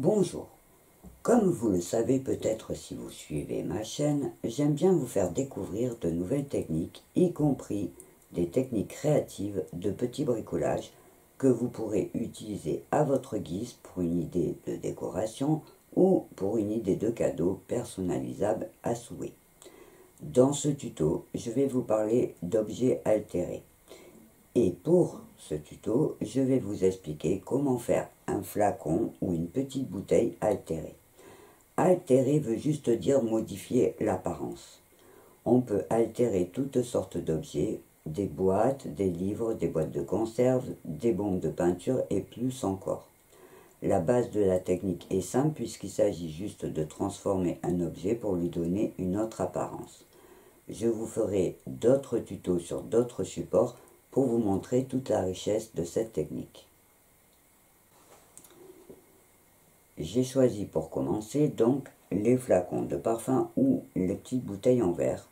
Bonjour, comme vous le savez peut-être si vous suivez ma chaîne, j'aime bien vous faire découvrir de nouvelles techniques, y compris des techniques créatives de petit bricolage que vous pourrez utiliser à votre guise pour une idée de décoration ou pour une idée de cadeau personnalisable à souhait. Dans ce tuto, je vais vous parler d'objets altérés. Et pour ce tuto, je vais vous expliquer comment faire un flacon ou une petite bouteille altérée. Altérer veut juste dire modifier l'apparence. On peut altérer toutes sortes d'objets, des boîtes, des livres, des boîtes de conserve, des bombes de peinture et plus encore. La base de la technique est simple puisqu'il s'agit juste de transformer un objet pour lui donner une autre apparence. Je vous ferai d'autres tutos sur d'autres supports pour vous montrer toute la richesse de cette technique. J'ai choisi pour commencer donc les flacons de parfum ou les petites bouteilles en verre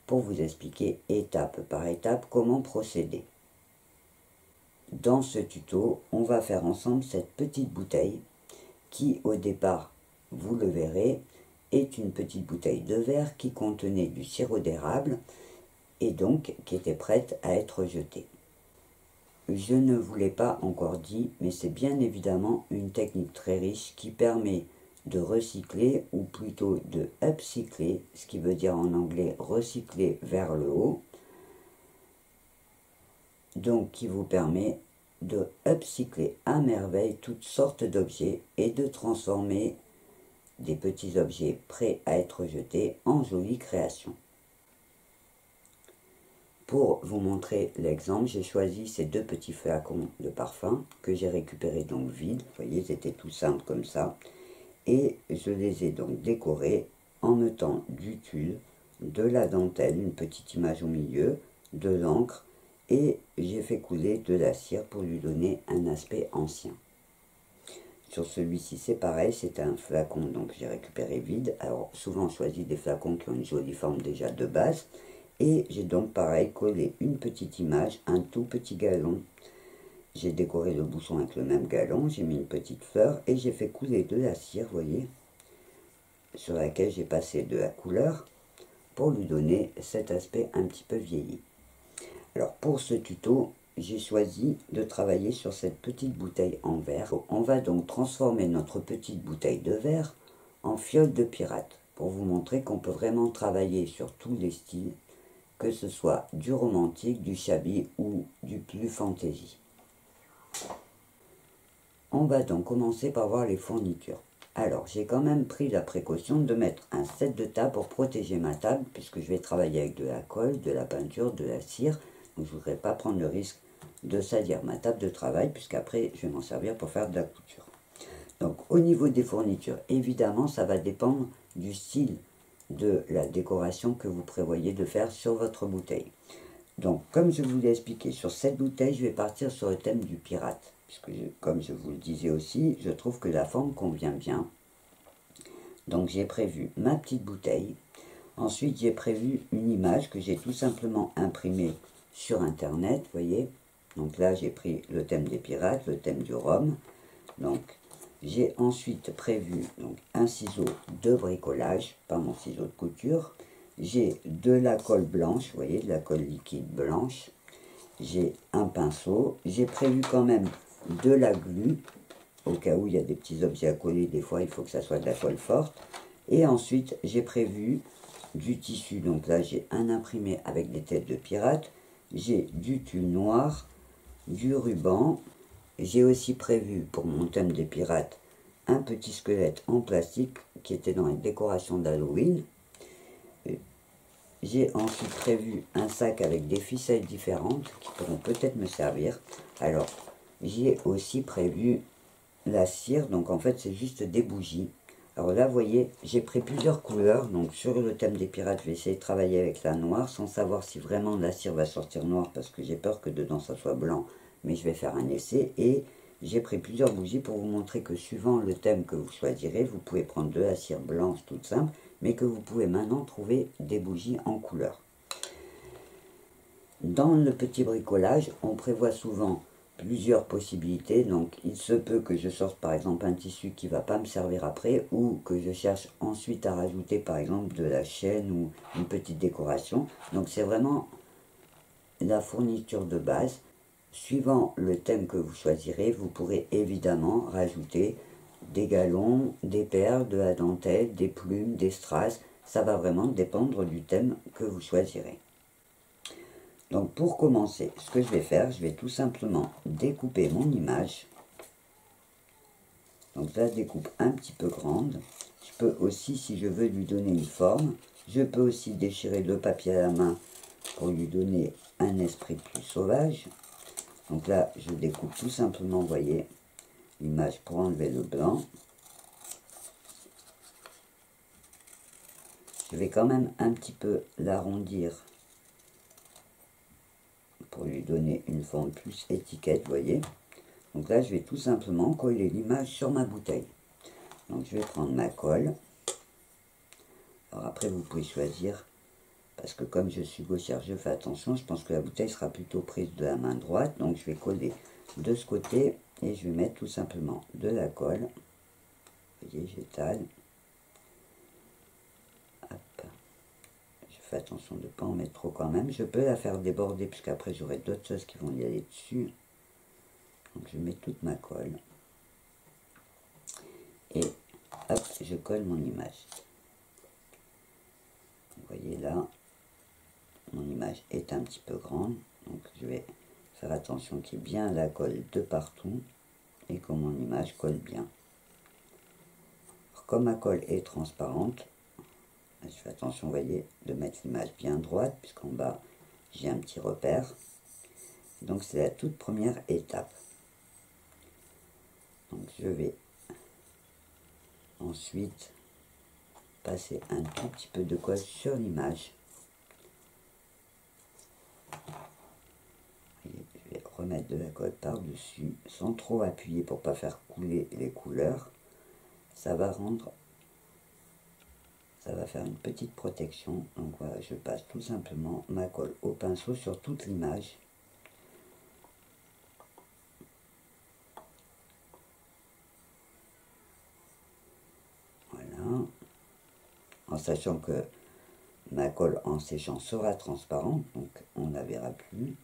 pour vous expliquer étape par étape comment procéder. Dans ce tuto, on va faire ensemble cette petite bouteille qui au départ, vous le verrez, est une petite bouteille de verre qui contenait du sirop d'érable et donc qui était prête à être jetée. Je ne vous l'ai pas encore dit, mais c'est bien évidemment une technique très riche qui permet de recycler, ou plutôt de upcycler, ce qui veut dire en anglais recycler vers le haut, donc qui vous permet de upcycler à merveille toutes sortes d'objets et de transformer des petits objets prêts à être jetés en jolies créations. Pour vous montrer l'exemple, j'ai choisi ces deux petits flacons de parfum que j'ai récupérés donc vides. Vous voyez, ils étaient tout simples comme ça. Et je les ai donc décorés en mettant du tulle, de la dentelle, une petite image au milieu, de l'encre et j'ai fait couler de la cire pour lui donner un aspect ancien. Sur celui-ci, c'est pareil, c'est un flacon donc j'ai récupéré vide. Alors souvent on choisit des flacons qui ont une jolie forme déjà de base. Et j'ai donc pareil collé une petite image, un tout petit galon. J'ai décoré le bouchon avec le même galon, j'ai mis une petite fleur et j'ai fait couler de la cire, vous voyez, sur laquelle j'ai passé de la couleur pour lui donner cet aspect un petit peu vieilli. Alors pour ce tuto, j'ai choisi de travailler sur cette petite bouteille en verre. On va donc transformer notre petite bouteille de verre en fiole de pirate pour vous montrer qu'on peut vraiment travailler sur tous les styles, que ce soit du romantique, du shabby ou du plus fantaisie. On va donc commencer par voir les fournitures. Alors, j'ai quand même pris la précaution de mettre un set de table pour protéger ma table, puisque je vais travailler avec de la colle, de la peinture, de la cire. Donc, je ne voudrais pas prendre le risque de salir ma table de travail, puisqu'après, je vais m'en servir pour faire de la couture. Donc, au niveau des fournitures, évidemment, ça va dépendre du style de la décoration que vous prévoyez de faire sur votre bouteille. Donc, comme je vous l'ai expliqué, sur cette bouteille, je vais partir sur le thème du pirate. Puisque, comme je vous le disais aussi, je trouve que la forme convient bien. Donc, j'ai prévu ma petite bouteille. Ensuite, j'ai prévu une image que j'ai tout simplement imprimée sur Internet, vous voyez. Donc là, j'ai pris le thème des pirates, le thème du rhum. Donc, j'ai ensuite prévu donc, un ciseau de bricolage, pas mon ciseau de couture. J'ai de la colle blanche, vous voyez, de la colle liquide blanche. J'ai un pinceau. J'ai prévu quand même de la glu, au cas où il y a des petits objets à coller, des fois il faut que ça soit de la colle forte. Et ensuite, j'ai prévu du tissu. Donc là, j'ai un imprimé avec des têtes de pirates. J'ai du tulle noir, du ruban. J'ai aussi prévu pour mon thème des pirates un petit squelette en plastique qui était dans les décorations d'Halloween. J'ai ensuite prévu un sac avec des ficelles différentes qui pourront peut-être me servir. Alors, j'ai aussi prévu la cire, donc en fait c'est juste des bougies. Alors là, vous voyez, j'ai pris plusieurs couleurs. Donc sur le thème des pirates, je vais essayer de travailler avec la noire sans savoir si vraiment la cire va sortir noire parce que j'ai peur que dedans ça soit blanc. Mais je vais faire un essai et j'ai pris plusieurs bougies pour vous montrer que suivant le thème que vous choisirez, vous pouvez prendre de la cire blanche toute simple, mais que vous pouvez maintenant trouver des bougies en couleur. Dans le petit bricolage, on prévoit souvent plusieurs possibilités. Donc il se peut que je sorte par exemple un tissu qui ne va pas me servir après, ou que je cherche ensuite à rajouter par exemple de la chaîne ou une petite décoration. Donc c'est vraiment la fourniture de base. Suivant le thème que vous choisirez, vous pourrez évidemment rajouter des galons, des perles, de la dentelle, des plumes, des strass. Ça va vraiment dépendre du thème que vous choisirez. Donc pour commencer, ce que je vais faire, je vais tout simplement découper mon image. Donc la découpe un petit peu grande. Je peux aussi, si je veux lui donner une forme, je peux aussi déchirer le papier à la main pour lui donner un esprit plus sauvage. Donc là, je découpe tout simplement, vous voyez, l'image pour enlever le blanc. Je vais quand même un petit peu l'arrondir pour lui donner une forme plus étiquette, vous voyez. Donc là, je vais tout simplement coller l'image sur ma bouteille. Donc je vais prendre ma colle. Alors après, vous pouvez choisir, parce que comme je suis gauchère, je fais attention. Je pense que la bouteille sera plutôt prise de la main droite. Donc je vais coller de ce côté et je vais mettre tout simplement de la colle. Vous voyez, j'étale. Hop. Je fais attention de ne pas en mettre trop quand même. Je peux la faire déborder, puisqu'après j'aurai d'autres choses qui vont y aller dessus. Donc je mets toute ma colle. Et hop, je colle mon image. Vous voyez là, mon image est un petit peu grande. Donc je vais faire attention qu'il y ait bien la colle de partout et que mon image colle bien. Alors, comme ma colle est transparente, je fais attention, vous voyez, de mettre l'image bien droite, puisqu'en bas j'ai un petit repère. Donc c'est la toute première étape. Donc je vais ensuite passer un tout petit peu de colle sur l'image. Je vais remettre de la colle par-dessus, sans trop appuyer pour ne pas faire couler les couleurs. Ça va faire une petite protection. Donc voilà, je passe tout simplement ma colle au pinceau sur toute l'image. Voilà. En sachant que ma colle en séchant sera transparente, donc on ne la verra plus.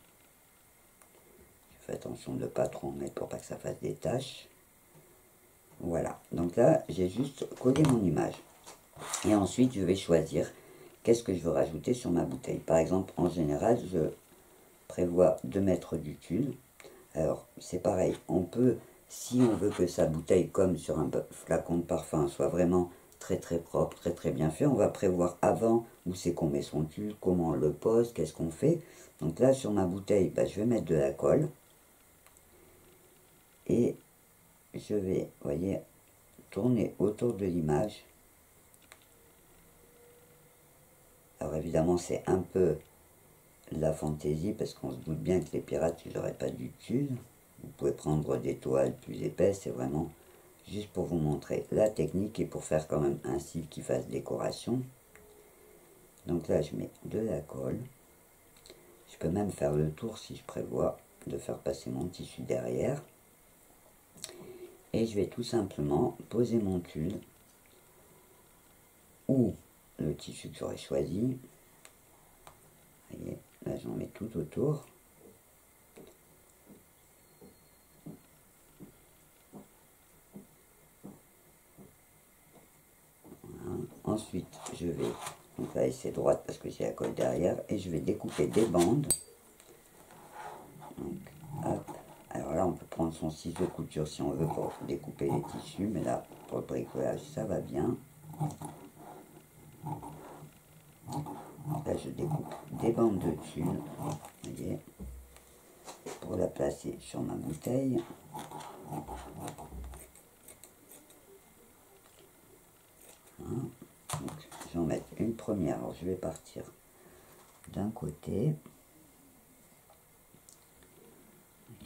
Je fais attention de ne pas trop en mettre pour pas que ça fasse des taches. Voilà, donc là j'ai juste collé mon image. Et ensuite je vais choisir qu'est-ce que je veux rajouter sur ma bouteille. Par exemple, en général, je prévois de mettre du tulle. Alors c'est pareil, on peut, si on veut que sa bouteille, comme sur un flacon de parfum, soit vraiment très très propre, très très bien fait, on va prévoir avant où c'est qu'on met son tulle, comment on le pose, qu'est-ce qu'on fait. Donc là sur ma bouteille, je vais mettre de la colle. Et je vais, vous voyez, tourner autour de l'image. Alors évidemment c'est un peu la fantaisie, parce qu'on se doute bien que les pirates, ils n'auraient pas du tulle. Vous pouvez prendre des toiles plus épaisses, c'est vraiment juste pour vous montrer la technique et pour faire quand même un style qui fasse décoration. Donc là je mets de la colle. Je peux même faire le tour si je prévois de faire passer mon tissu derrière. Et je vais tout simplement poser mon tulle ou le tissu que j'aurais choisi. Vous voyez, là j'en mets tout autour. Voilà. Ensuite je vais, donc là c'est droite parce que j'ai la colle derrière, et je vais découper des bandes. Donc, hop. Alors là on peut prendre son ciseau couture si on veut pour découper les tissus, mais là pour le bricolage ça va bien. Là je découpe des bandes de tulle, vous voyez, pour la placer sur ma bouteille. Hein. Donc je vais en mettre une première. Alors je vais partir d'un côté.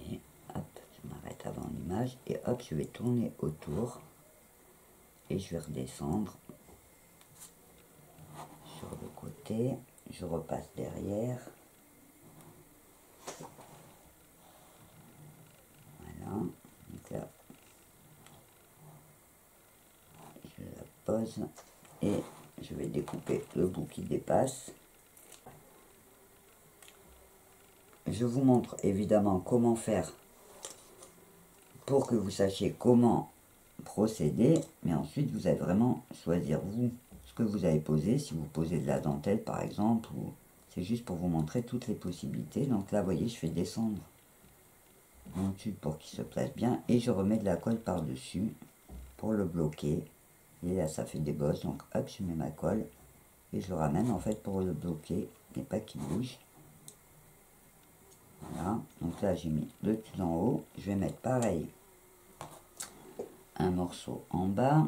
Et hop, je m'arrête avant l'image. Et hop, je vais tourner autour. Et je vais redescendre sur le côté. Je repasse derrière. Voilà, donc là, je la pose et je vais découper le bout qui dépasse. Je vous montre évidemment comment faire pour que vous sachiez comment procéder, mais ensuite vous allez vraiment choisir vous ce que vous avez posé, si vous posez de la dentelle par exemple, ou c'est juste pour vous montrer toutes les possibilités. Donc là vous voyez, je fais descendre mon tube pour qu'il se place bien et je remets de la colle par dessus pour le bloquer, et là ça fait des bosses, donc hop, je mets ma colle et je le ramène en fait pour le bloquer et pas qu'il bouge. Voilà, donc là j'ai mis le tube en haut, je vais mettre pareil un morceau en bas.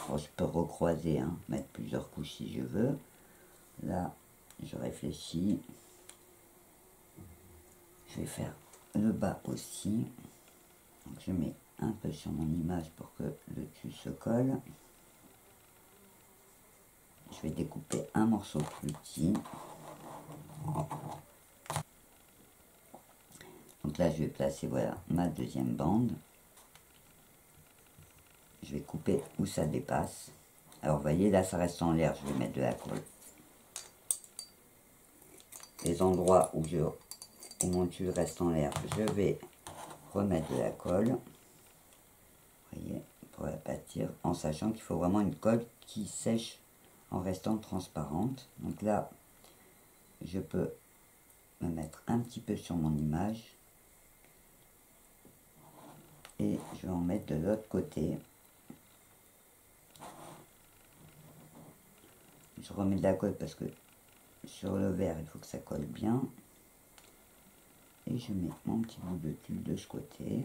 Bon, je peux recroiser, hein, mettre plusieurs couches si je veux. Là je réfléchis, je vais faire le bas aussi, donc je mets un peu sur mon image pour que le tube se colle. Je vais découper un morceau plus petit. Donc là je vais placer, voilà, ma deuxième bande. Je vais couper où ça dépasse. Alors vous voyez, là ça reste en l'air, je vais mettre de la colle. Les endroits où mon tube reste en l'air, je vais remettre de la colle. Vous voyez, pour l'aplatir, en sachant qu'il faut vraiment une colle qui sèche en restant transparente. Donc là, je peux me mettre un petit peu sur mon image. Et je vais en mettre de l'autre côté. Je remets de la colle parce que sur le verre, il faut que ça colle bien. Et je mets mon petit bout de tube de ce côté.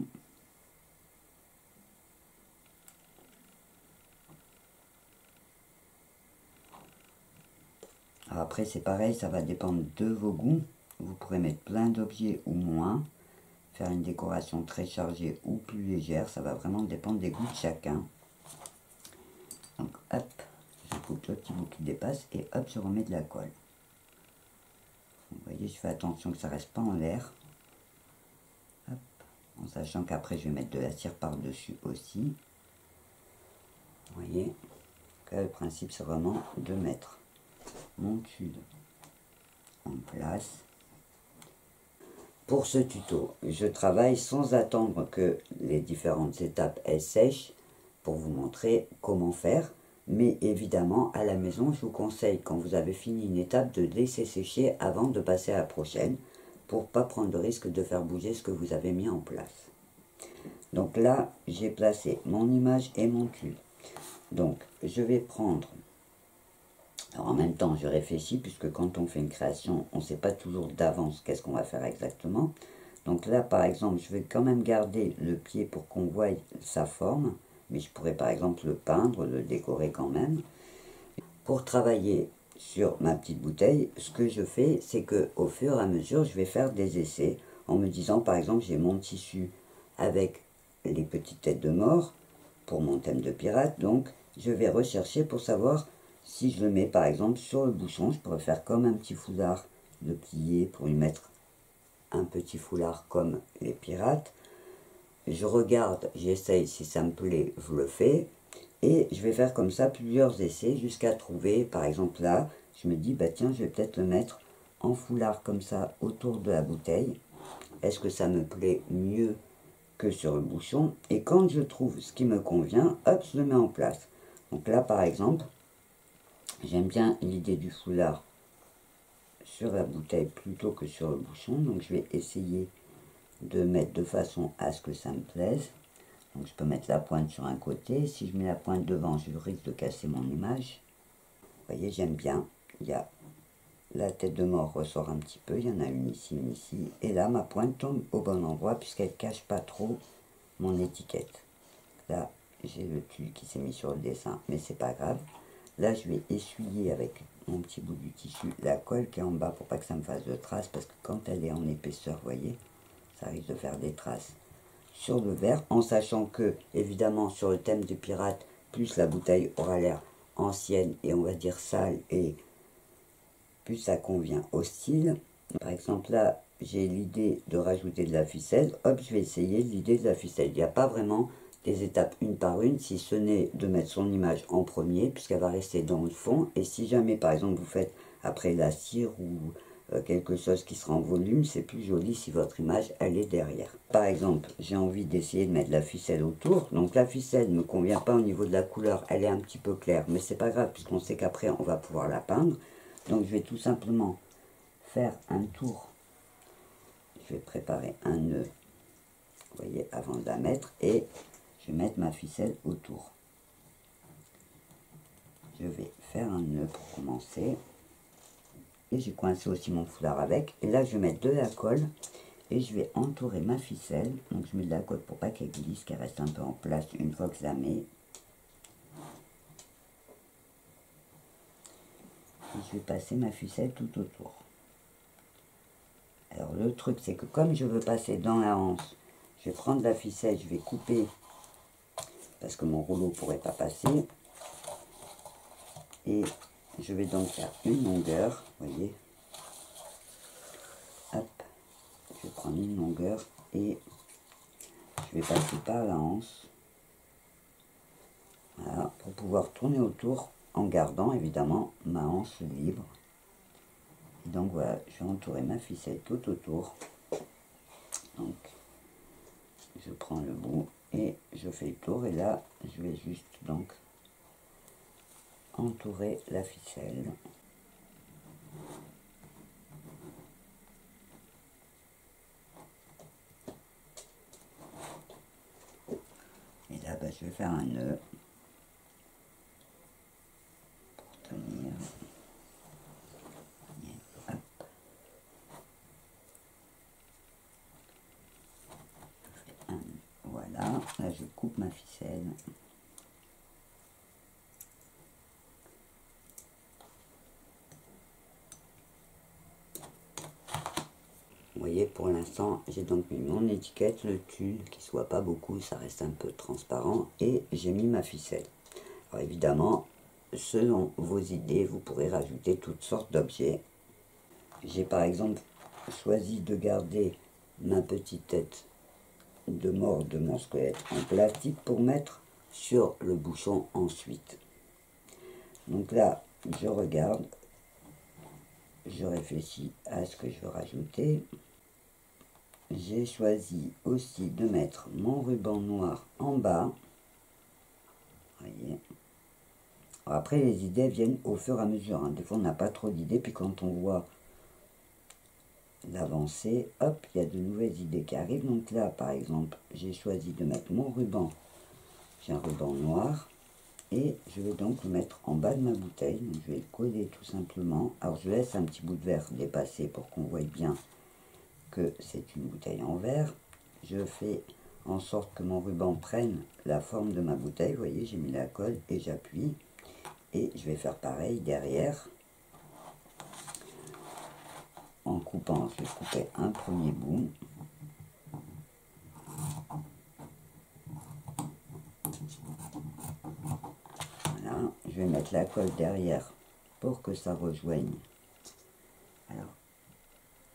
Alors après, c'est pareil, ça va dépendre de vos goûts. Vous pourrez mettre plein d'objets ou moins. Faire une décoration très chargée ou plus légère. Ça va vraiment dépendre des goûts de chacun. Donc hop, je coupe le petit bout qui dépasse et hop, je remets de la colle. Vous voyez, je fais attention que ça reste pas en l'air. En sachant qu'après je vais mettre de la cire par dessus aussi. Vous voyez que le principe c'est vraiment de mettre mon tube en place. Pour ce tuto, je travaille sans attendre que les différentes étapes elles sèchent pour vous montrer comment faire. Mais évidemment, à la maison, je vous conseille, quand vous avez fini une étape, de laisser sécher avant de passer à la prochaine, pour ne pas prendre le risque de faire bouger ce que vous avez mis en place. Donc là, j'ai placé mon image et mon tube. Donc, je vais prendre... Alors en même temps, je réfléchis, puisque quand on fait une création, on ne sait pas toujours d'avance qu'est-ce qu'on va faire exactement. Donc là, par exemple, je vais quand même garder le pied pour qu'on voie sa forme. Mais je pourrais par exemple le peindre, le décorer quand même. Pour travailler sur ma petite bouteille, ce que je fais, c'est que au fur et à mesure, je vais faire des essais en me disant, par exemple, j'ai mon tissu avec les petites têtes de mort pour mon thème de pirate, donc je vais rechercher pour savoir si je le mets par exemple sur le bouchon. Je pourrais faire comme un petit foulard de plié pour y mettre un petit foulard comme les pirates. Je regarde, j'essaye, si ça me plaît, je le fais. Et je vais faire comme ça plusieurs essais jusqu'à trouver, par exemple là, je me dis, bah tiens, je vais peut-être le mettre en foulard comme ça autour de la bouteille. Est-ce que ça me plaît mieux que sur le bouchon? Et quand je trouve ce qui me convient, hop, je le mets en place. Donc là, par exemple, j'aime bien l'idée du foulard sur la bouteille plutôt que sur le bouchon. Donc je vais essayer de mettre de façon à ce que ça me plaise. Donc je peux mettre la pointe sur un côté. Si je mets la pointe devant, je risque de casser mon image. Vous voyez, j'aime bien. Il y a la tête de mort ressort un petit peu. Il y en a une ici, une ici. Et là, ma pointe tombe au bon endroit puisqu'elle ne cache pas trop mon étiquette. Là, j'ai le tube qui s'est mis sur le dessin, mais c'est pas grave. Là, je vais essuyer avec mon petit bout du tissu la colle qui est en bas pour pas que ça me fasse de traces, parce que quand elle est en épaisseur, vous voyez, ça risque de faire des traces sur le verre, en sachant que, évidemment, sur le thème du pirate, plus la bouteille aura l'air ancienne et on va dire sale, et plus ça convient au style. Par exemple, là, j'ai l'idée de rajouter de la ficelle, hop, je vais essayer l'idée de la ficelle. Il n'y a pas vraiment des étapes une par une, si ce n'est de mettre son image en premier, puisqu'elle va rester dans le fond. Et si jamais, par exemple, vous faites après la cire ou quelque chose qui sera en volume, c'est plus joli si votre image, elle est derrière. Par exemple, j'ai envie d'essayer de mettre de la ficelle autour. Donc la ficelle ne me convient pas au niveau de la couleur, elle est un petit peu claire, mais c'est pas grave, puisqu'on sait qu'après, on va pouvoir la peindre. Donc je vais tout simplement faire un tour. Je vais préparer un nœud, vous voyez, avant de la mettre, et je vais mettre ma ficelle autour. Je vais faire un nœud pour commencer. Et j'ai coincé aussi mon foulard avec. Et là, je vais mettre de la colle et je vais entourer ma ficelle. Donc, je mets de la colle pour pas qu'elle glisse, qu'elle reste un peu en place une fois que je la mets. Et je vais passer ma ficelle tout autour. Alors, le truc, c'est que comme je veux passer dans la hanche, je vais prendre la ficelle, je vais couper parce que mon rouleau ne pourrait pas passer. Et je vais donc faire une longueur, vous voyez. Hop, je vais prendre une longueur et je vais passer par la hanche. Voilà, pour pouvoir tourner autour en gardant évidemment ma hanche libre. Et donc voilà, je vais entourer ma ficelle tout autour. Donc je prends le bout et je fais le tour et là je vais juste donc entourer la ficelle. Et là je vais faire un nœud pour tenir. Et hop. Je fais un nœud. Voilà, là je coupe ma ficelle. Vous voyez, pour l'instant, j'ai donc mis mon étiquette, le tulle, qui soit pas beaucoup, ça reste un peu transparent, et j'ai mis ma ficelle. Alors évidemment, selon vos idées, vous pourrez rajouter toutes sortes d'objets. J'ai par exemple choisi de garder ma petite tête de mort de mon squelette en plastique pour mettre sur le bouchon ensuite. Donc là, je regarde, je réfléchis à ce que je veux rajouter. J'ai choisi aussi de mettre mon ruban noir en bas. Voyez. Alors après, les idées viennent au fur et à mesure. Des fois, on n'a pas trop d'idées. Puis quand on voit l'avancée, hop, il y a de nouvelles idées qui arrivent. Donc là, par exemple, j'ai choisi de mettre mon ruban. J'ai un ruban noir. Et je vais donc le mettre en bas de ma bouteille. Donc je vais le coller tout simplement. Alors je laisse un petit bout de verre dépasser pour qu'on voie bien que c'est une bouteille en verre. Je fais en sorte que mon ruban prenne la forme de ma bouteille. Vous voyez, j'ai mis la colle et j'appuie. Et je vais faire pareil derrière. En coupant, je vais couper un premier bout. Voilà, je vais mettre la colle derrière pour que ça rejoigne. Alors,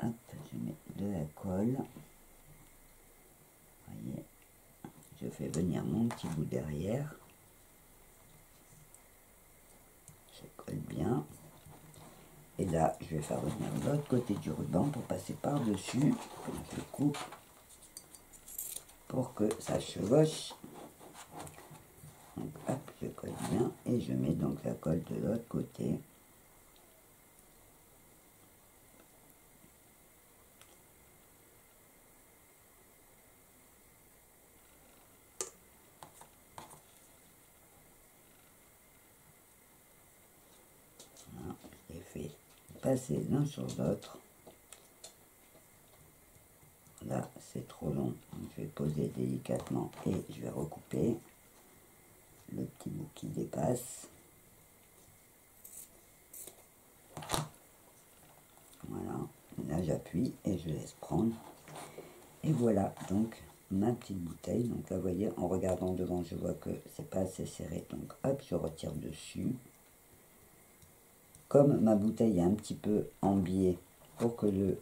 hop, je mets de la colle. Voyez, je fais venir mon petit bout derrière. Je colle bien. Et là, je vais faire venir l'autre côté du ruban pour passer par-dessus. Je coupe pour que ça chevauche. Donc hop, je colle bien et je mets donc la colle de l'autre côté. Voilà, je les fais passer l'un sur l'autre. Là, c'est trop long, donc je vais poser délicatement et je vais recouper le petit bout qui dépasse. Voilà, là j'appuie et je laisse prendre. Et voilà donc ma petite bouteille. Donc là, vous voyez, en regardant devant, je vois que c'est pas assez serré. Donc hop, je retire dessus. Comme ma bouteille est un petit peu en biais pour que le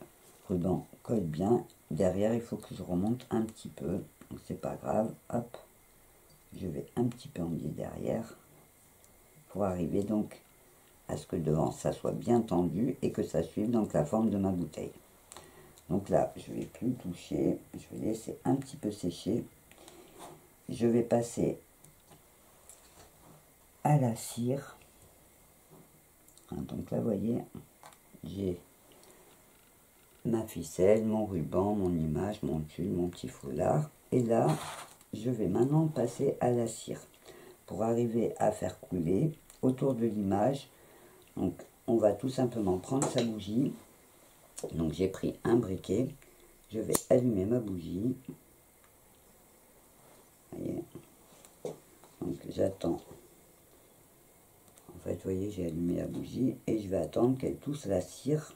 ruban colle bien. Derrière, il faut que je remonte un petit peu. Donc c'est pas grave. Hop, je vais un petit peu enlever derrière pour arriver donc à ce que devant ça soit bien tendu et que ça suive donc la forme de ma bouteille. Donc là, je ne vais plus toucher, je vais laisser un petit peu sécher. Je vais passer à la cire. Donc là, vous voyez, j'ai ma ficelle, mon ruban, mon image, mon tulle, mon petit foulard. Et là, je vais maintenant passer à la cire pour arriver à faire couler autour de l'image. Donc, on va tout simplement prendre sa bougie. Donc, j'ai pris un briquet. Je vais allumer ma bougie. Vous voyez. Donc, j'attends. En fait, vous voyez, j'ai allumé la bougie et je vais attendre qu'elle touche la cire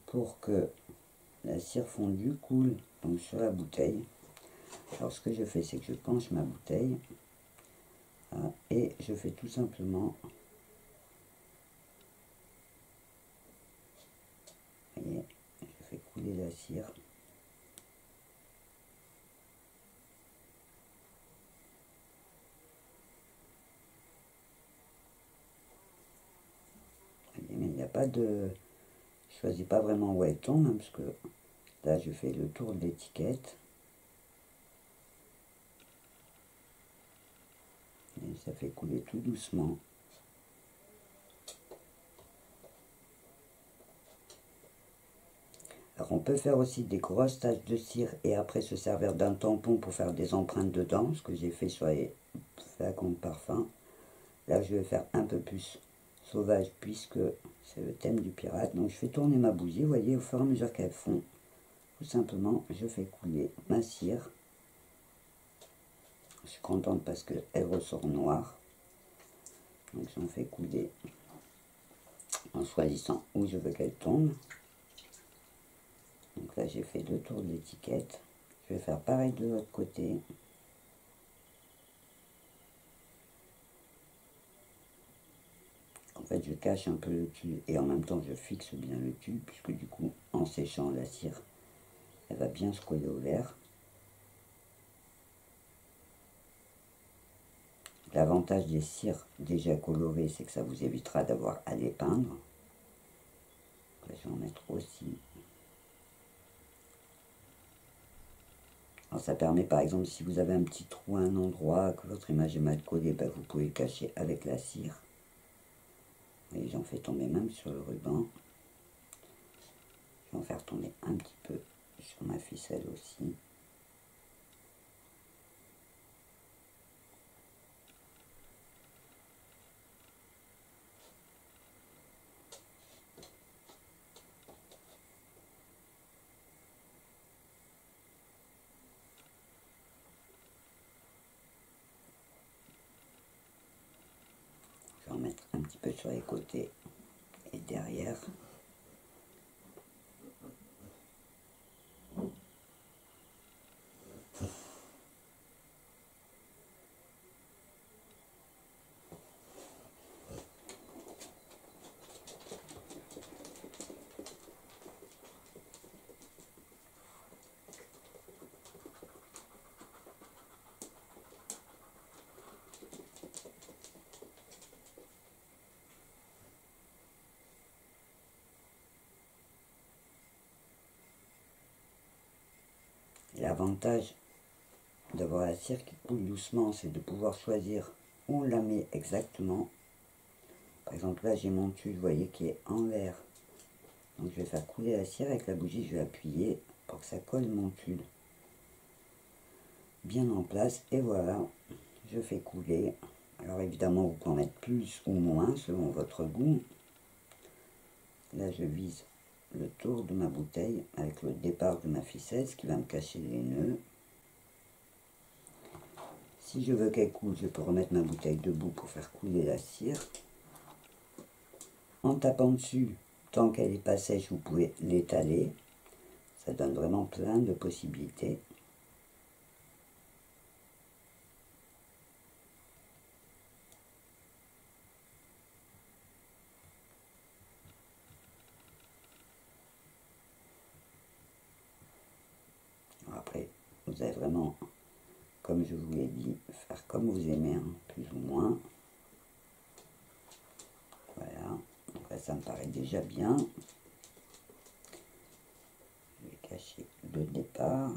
pour que la cire fondue coule donc sur la bouteille. Alors, ce que je fais, c'est que je penche ma bouteille et je fais tout simplement, vous voyez, je fais couler la cire. Mais il n'y a pas de... Je choisis pas vraiment où elle tombe, hein, parce que là, je fais le tour de l'étiquette. Et ça fait couler tout doucement. Alors on peut faire aussi des grosses taches de cire et après se servir d'un tampon pour faire des empreintes dedans, ce que j'ai fait sur les flacons de parfum. Là je vais faire un peu plus sauvage puisque c'est le thème du pirate. Donc je fais tourner ma bougie, vous voyez, au fur et à mesure qu'elle fond, tout simplement je fais couler ma cire. Je suis contente parce qu'elle ressort noire. Donc j'en fais couler en choisissant où je veux qu'elle tombe. Donc là j'ai fait le tour de l'étiquette. Je vais faire pareil de l'autre côté. En fait je cache un peu le tube et en même temps je fixe bien le tube puisque du coup en séchant la cire elle va bien se coller au verre. L'avantage des cires déjà colorées, c'est que ça vous évitera d'avoir à les peindre. Là, je vais en mettre aussi. Alors ça permet par exemple, si vous avez un petit trou à un endroit, que votre image est mal collée, ben, vous pouvez le cacher avec la cire. Et j'en fais tomber même sur le ruban. Je vais en faire tomber un petit peu sur ma ficelle aussi. Je vais en mettre un petit peu sur les côtés et derrière. L'avantage d'avoir la cire qui coule doucement, c'est de pouvoir choisir où on la met exactement. Par exemple, là, j'ai mon tulle, vous voyez, qui est en vert. Donc, je vais faire couler la cire avec la bougie, je vais appuyer pour que ça colle mon tulle bien en place. Et voilà, je fais couler. Alors, évidemment, vous pouvez en mettre plus ou moins selon votre goût. Là, je vise le tour de ma bouteille avec le départ de ma ficelle, ce qui va me cacher les nœuds. Si je veux qu'elle coule, je peux remettre ma bouteille debout pour faire couler la cire. En tapant dessus, tant qu'elle n'est pas sèche, vous pouvez l'étaler. Ça donne vraiment plein de possibilités. vous avez vraiment, comme je vous l'ai dit, faire comme vous aimez, hein, plus ou moins. Voilà, donc là ça me paraît déjà bien. Je vais cacher le départ.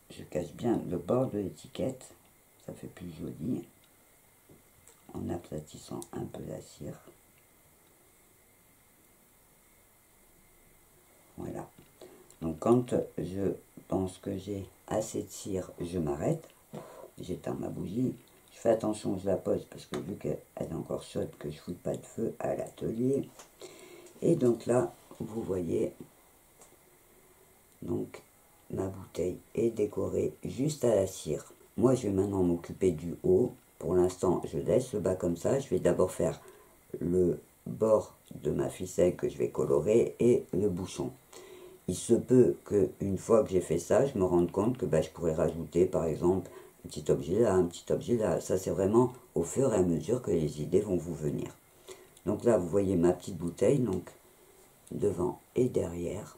Je cache bien le bord de l'étiquette, ça fait plus joli, en aplatissant un peu la cire. Voilà. Donc quand je pense que j'ai assez de cire, je m'arrête, j'éteins ma bougie, je fais attention, je la pose parce que vu qu'elle est encore chaude, que je ne fous pas de feu à l'atelier. Et donc là, vous voyez, donc ma bouteille est décorée juste à la cire. Moi, je vais maintenant m'occuper du haut. Pour l'instant, je laisse le bas comme ça. Je vais d'abord faire le bord de ma ficelle que je vais colorer et le bouchon. Il se peut qu'une fois que j'ai fait ça, je me rende compte que je pourrais rajouter par exemple un petit objet là, un petit objet là. Ça c'est vraiment au fur et à mesure que les idées vont vous venir. Donc là vous voyez ma petite bouteille, donc devant et derrière.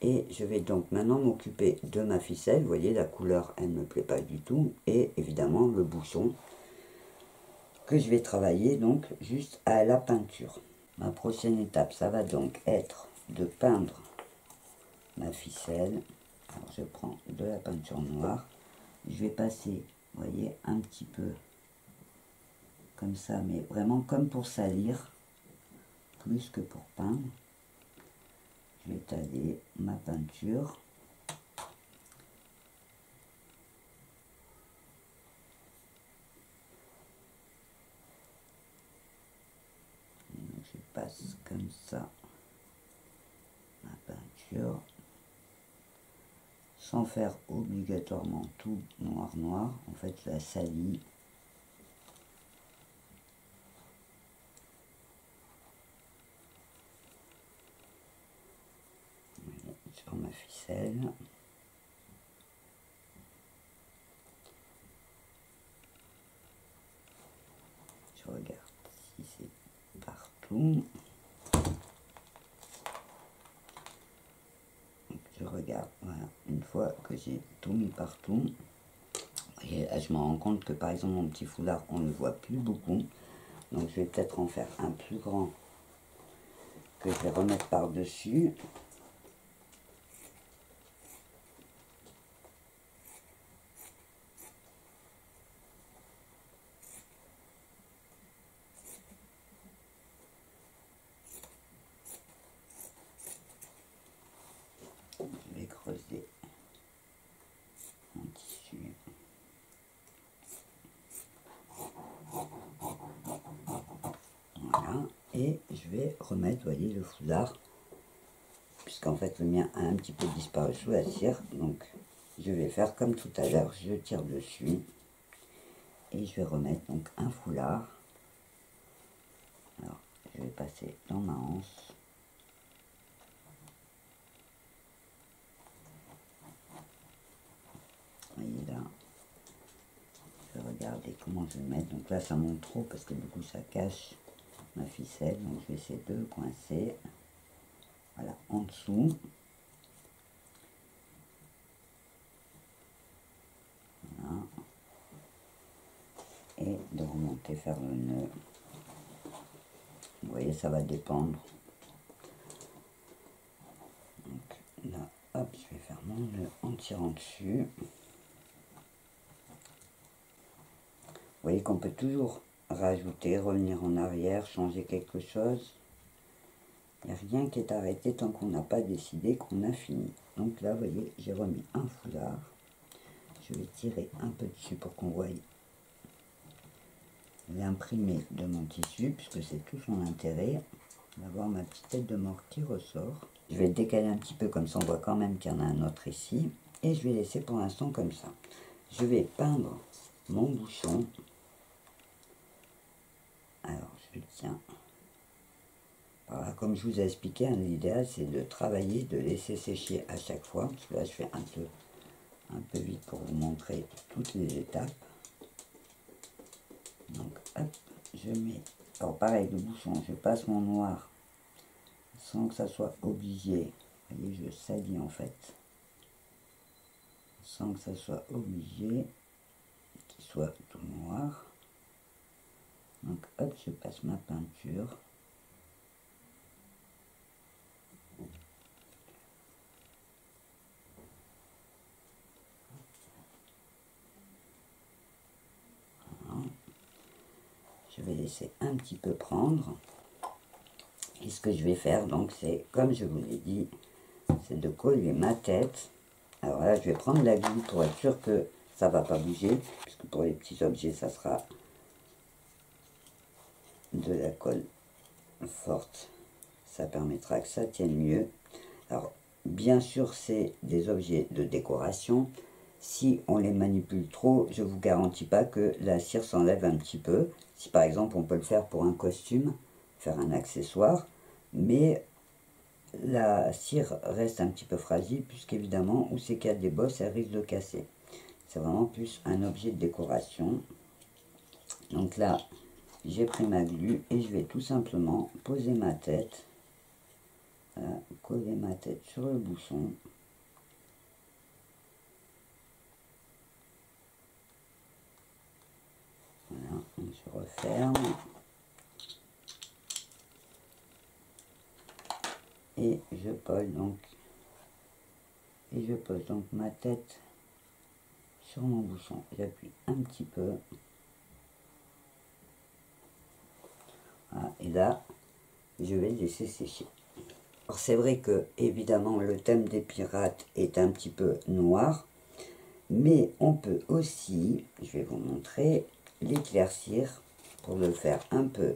Et je vais donc maintenant m'occuper de ma ficelle. Vous voyez la couleur elle ne me plaît pas du tout. Et évidemment le bouchon que je vais travailler donc juste à la peinture. Ma prochaine étape ça va donc être de peindre ma ficelle. Alors je prends de la peinture noire, je vais passer, vous voyez, un petit peu comme ça, mais vraiment comme pour salir, plus que pour peindre. Je vais étaler ma peinture. Donc, je passe comme ça ma peinture, sans faire obligatoirement tout noir noir, en fait je la salis. Sur ma ficelle. Je regarde si c'est partout. Je regarde, voilà, une fois que j'ai tout mis partout, et là, je me rends compte que par exemple mon petit foulard, on ne le voit plus beaucoup, donc je vais peut-être en faire un plus grand que je vais remettre par-dessus. Je vais creuser mon tissu. Voilà, et je vais remettre, vous voyez, le foulard, puisqu'en fait le mien a un petit peu disparu sous la cire, donc je vais faire comme tout à l'heure, je tire dessus, et je vais remettre donc un foulard. Alors, je vais passer dans ma anse. Vous voyez là, je vais regarder comment je vais le mettre. Donc là, ça monte trop parce que du coup, ça cache ma ficelle. Donc je vais essayer de le coincer. Voilà, en dessous. Voilà. Et de remonter, faire le nœud. Vous voyez, ça va dépendre. Donc là, hop, je vais faire mon nœud en tirant dessus. Vous voyez qu'on peut toujours rajouter, revenir en arrière, changer quelque chose. Il n'y a rien qui est arrêté tant qu'on n'a pas décidé qu'on a fini. Donc là, vous voyez, j'ai remis un foulard. Je vais tirer un peu dessus pour qu'on voie l'imprimé de mon tissu, puisque c'est tout son intérêt. On va voir ma petite tête de mort qui ressort. Je vais le décaler un petit peu, comme ça on voit quand même qu'il y en a un autre ici. Et je vais laisser pour l'instant comme ça. Je vais peindre mon bouchon. Alors, je le tiens. Voilà, comme je vous ai expliqué, hein, l'idéal c'est de travailler, de laisser sécher à chaque fois. Parce que là, je fais un peu vite pour vous montrer toutes les étapes. Donc, hop, je mets Alors pareil, le bouchon, je passe mon noir sans que ça soit obligé. Vous voyez, je salis en fait. Sans que ça soit obligé qu'il soit tout noir. Donc hop, je passe ma peinture. Voilà. Je vais laisser un petit peu prendre. Et ce que je vais faire, donc, c'est, comme je vous l'ai dit, c'est de coller ma tête. Alors là, je vais prendre la glue pour être sûr que ça ne va pas bouger, puisque pour les petits objets, ça sera de la colle forte. Ça permettra que ça tienne mieux. Alors, bien sûr, c'est des objets de décoration. Si on les manipule trop, je ne vous garantis pas que la cire s'enlève un petit peu. Si par exemple, on peut le faire pour un costume, faire un accessoire, mais la cire reste un petit peu fragile, puisqu'évidemment, où c'est qu'il y a des bosses, elle risque de casser. C'est vraiment plus un objet de décoration. Donc là, j'ai pris ma glu et je vais tout simplement poser ma tête. Voilà, coller ma tête sur le bouchon. Voilà, je referme. Et je pose donc ma tête sur mon bouchon. J'appuie un petit peu. Voilà, et là, je vais le laisser sécher. Alors c'est vrai que évidemment le thème des pirates est un petit peu noir, mais on peut aussi, je vais vous montrer, l'éclaircir pour le faire un peu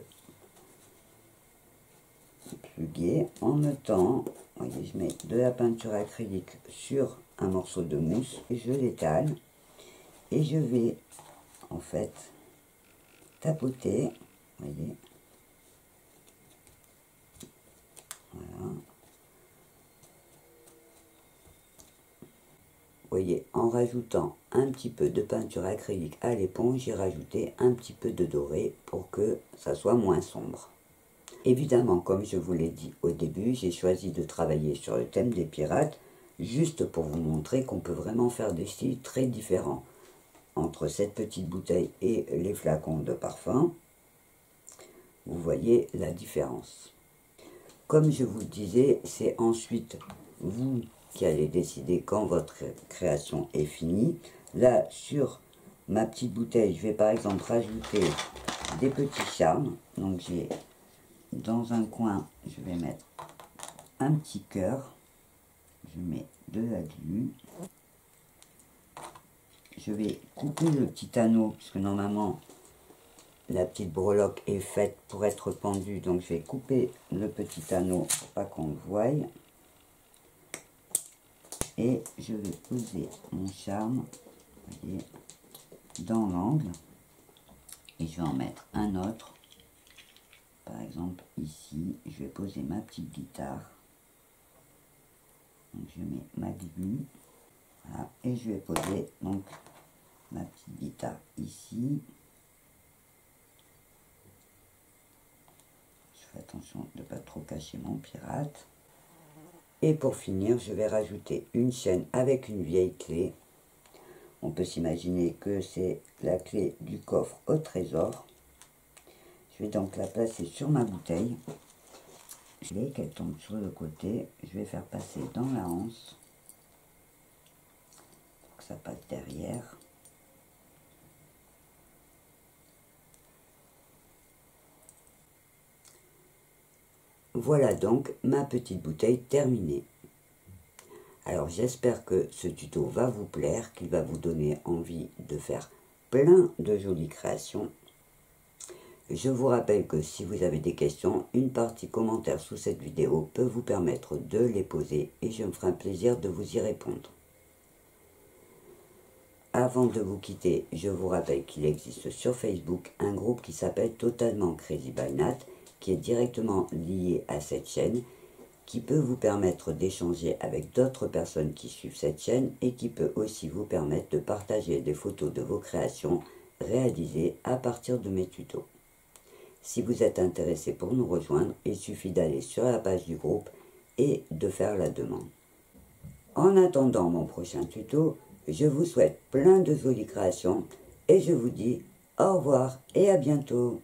plus gai en mettant, voyez, je mets de la peinture acrylique sur un morceau de mousse et je l'étale et je vais en fait tapoter, voyez, voilà. Vous voyez, en rajoutant un petit peu de peinture acrylique à l'éponge, j'ai rajouté un petit peu de doré pour que ça soit moins sombre. Évidemment, comme je vous l'ai dit au début, j'ai choisi de travailler sur le thème des pirates, juste pour vous montrer qu'on peut vraiment faire des styles très différents. Entre cette petite bouteille et les flacons de parfum, vous voyez la différence. Comme je vous le disais, c'est ensuite vous qui allez décider quand votre création est finie. Là, sur ma petite bouteille, je vais par exemple rajouter des petits charmes. Donc j'ai dans un coin, je vais mettre un petit cœur. Je mets de la glu. Je vais couper le petit anneau, puisque normalement la petite breloque est faite pour être pendue. Donc je vais couper le petit anneau pour pas qu'on le voie. Et je vais poser mon charme, vous voyez, dans l'angle. Et je vais en mettre un autre. Par exemple ici, je vais poser ma petite guitare. Donc je mets ma glu. Voilà. Et je vais poser donc ma petite guitare ici. Je fais attention de ne pas trop cacher mon pirate. Et pour finir, je vais rajouter une chaîne avec une vieille clé. On peut s'imaginer que c'est la clé du coffre au trésor. Je vais donc la placer sur ma bouteille. Je vais qu'elle tombe sur le côté. Je vais faire passer dans la anse pour que ça passe derrière. Voilà donc ma petite bouteille terminée. Alors j'espère que ce tuto va vous plaire, qu'il va vous donner envie de faire plein de jolies créations. Je vous rappelle que si vous avez des questions, une partie commentaire sous cette vidéo peut vous permettre de les poser et je me ferai un plaisir de vous y répondre. Avant de vous quitter, je vous rappelle qu'il existe sur Facebook un groupe qui s'appelle Totalement Crazy by Nat, qui est directement lié à cette chaîne, qui peut vous permettre d'échanger avec d'autres personnes qui suivent cette chaîne et qui peut aussi vous permettre de partager des photos de vos créations réalisées à partir de mes tutos. Si vous êtes intéressé pour nous rejoindre, il suffit d'aller sur la page du groupe et de faire la demande. En attendant mon prochain tuto, je vous souhaite plein de jolies créations et je vous dis au revoir et à bientôt.